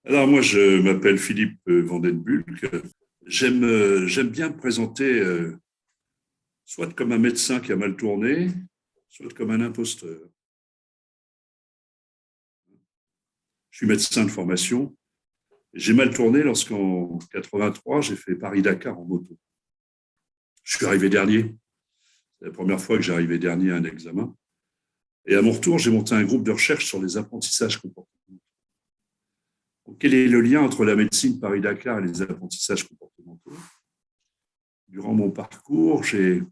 Alors moi, je m'appelle Philippe Van den Bulck. J'aime bien me présenter soit comme un médecin qui a mal tourné, soit comme un imposteur. Je suis médecin de formation. J'ai mal tourné lorsqu'en 83, j'ai fait Paris-Dakar en moto. Je suis arrivé dernier. C'est la première fois que j'arrivais dernier à un examen. Et à mon retour, j'ai monté un groupe de recherche sur les apprentissages comportementaux. Donc, quel est le lien entre la médecine Paris-Dakar et les apprentissages comportementaux? Durant mon parcours, j'ai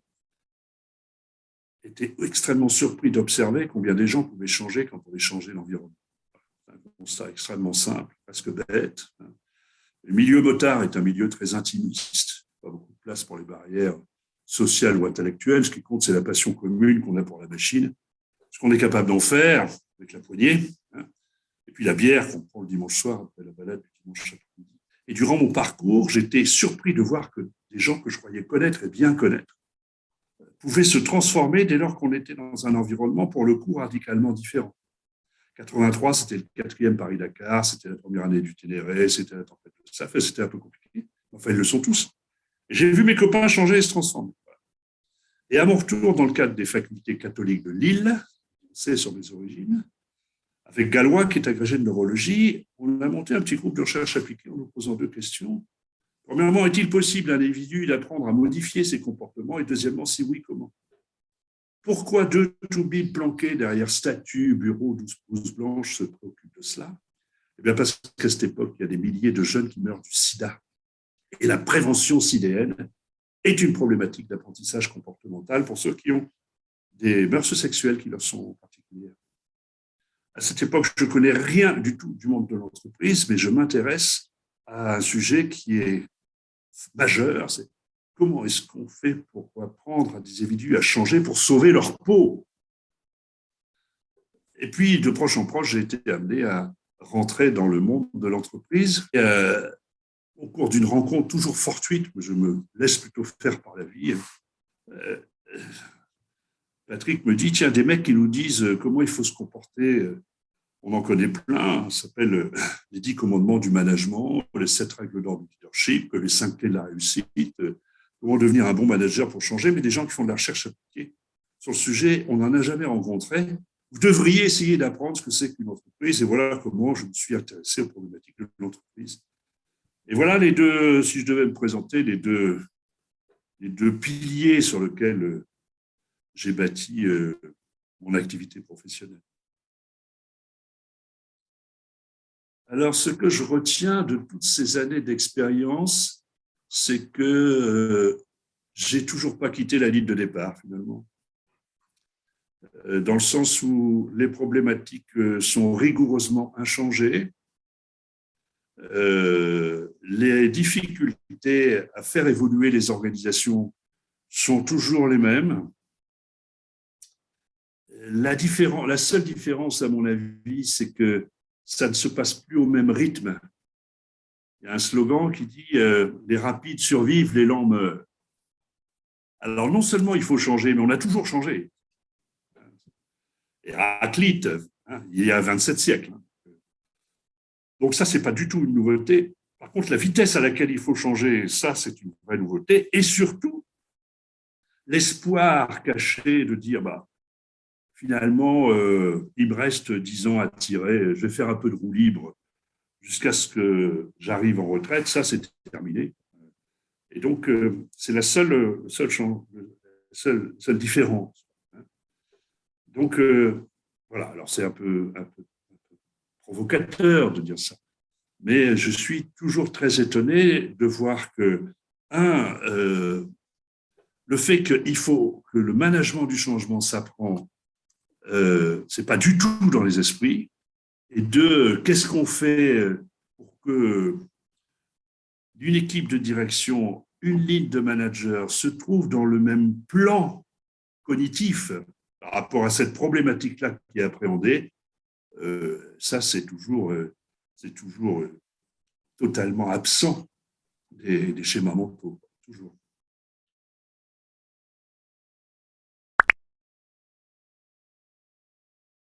été extrêmement surpris d'observer combien des gens pouvaient changer quand on avait changé l'environnement. C'est un constat extrêmement simple, presque bête. Le milieu motard est un milieu très intimiste, pas beaucoup de place pour les barrières sociales ou intellectuelles. Ce qui compte, c'est la passion commune qu'on a pour la machine, ce qu'on est capable d'en faire avec la poignée, et puis la bière qu'on prend le dimanche soir après la balade du dimanche après-midi. Et durant mon parcours, j'étais surpris de voir que des gens que je croyais connaître et bien connaître pouvaient se transformer dès lors qu'on était dans un environnement, pour le coup, radicalement différent. 83, c'était le quatrième Paris-Dakar, c'était la première année du Ténéré, c'était la tempête de Safé, c'était un peu compliqué. Enfin, ils le sont tous. Et j'ai vu mes copains changer et se transformer. Et à mon retour, dans le cadre des facultés catholiques de Lille, c'est sur mes origines, avec Gallois, qui est agrégé de neurologie, on a monté un petit groupe de recherche appliquée en nous posant deux questions. Premièrement, est-il possible à un individu d'apprendre à modifier ses comportements? Et deuxièmement, si oui, comment? Pourquoi deux toubides planqués derrière statues, bureaux, 12 blanches se préoccupent de cela? Eh bien, parce qu'à cette époque, il y a des milliers de jeunes qui meurent du sida. Et la prévention sidéenne est une problématique d'apprentissage comportemental pour ceux qui ont des mœurs sexuelles qui leur sont particulières. À cette époque, je ne connais rien du tout du monde de l'entreprise, mais je m'intéresse à un sujet qui est majeur, c'est comment est-ce qu'on fait pour apprendre à des individus à changer pour sauver leur peau? Et puis, de proche en proche, j'ai été amené à rentrer dans le monde de l'entreprise. Au cours d'une rencontre toujours fortuite, je me laisse plutôt faire par la vie, euh, Patrick me dit, tiens, des mecs qui nous disent comment il faut se comporter, on en connaît plein, ça s'appelle les 10 commandements du management, les 7 règles d'or du leadership, les 5 clés de la réussite, comment devenir un bon manager pour changer, mais des gens qui font de la recherche appliquée sur le sujet, on n'en a jamais rencontré. Vous devriez essayer d'apprendre ce que c'est qu'une entreprise, et voilà comment je me suis intéressé aux problématiques de l'entreprise. Et voilà les deux, si je devais me présenter, les deux piliers sur lesquels j'ai bâti mon activité professionnelle. Alors, ce que je retiens de toutes ces années d'expérience, c'est que j'ai toujours pas quitté la ligne de départ, finalement. Dans le sens où les problématiques sont rigoureusement inchangées, les difficultés à faire évoluer les organisations sont toujours les mêmes. La seule différence, à mon avis, c'est que ça ne se passe plus au même rythme. Il y a un slogan qui dit les rapides survivent, les lents meurent. Alors non seulement il faut changer, mais on a toujours changé. Héraclite, il y a 27 siècles. Donc ça, c'est pas du tout une nouveauté. Par contre, la vitesse à laquelle il faut changer, ça, c'est une vraie nouveauté. Et surtout, l'espoir caché de dire, finalement, il me reste 10 ans à tirer, je vais faire un peu de roue libre jusqu'à ce que j'arrive en retraite, ça, c'est terminé. Et donc, c'est la seule différence. Donc, voilà, alors c'est un peu provocateur de dire ça, mais je suis toujours très étonné de voir que, le fait qu'il faut que le management du changement s'apprend, c'est pas du tout dans les esprits, et deux, qu'est-ce qu'on fait pour que d'une équipe de direction, une ligne de manager se trouve dans le même plan cognitif par rapport à cette problématique-là qui est appréhendée, ça, c'est toujours totalement absent des schémas mentaux, toujours.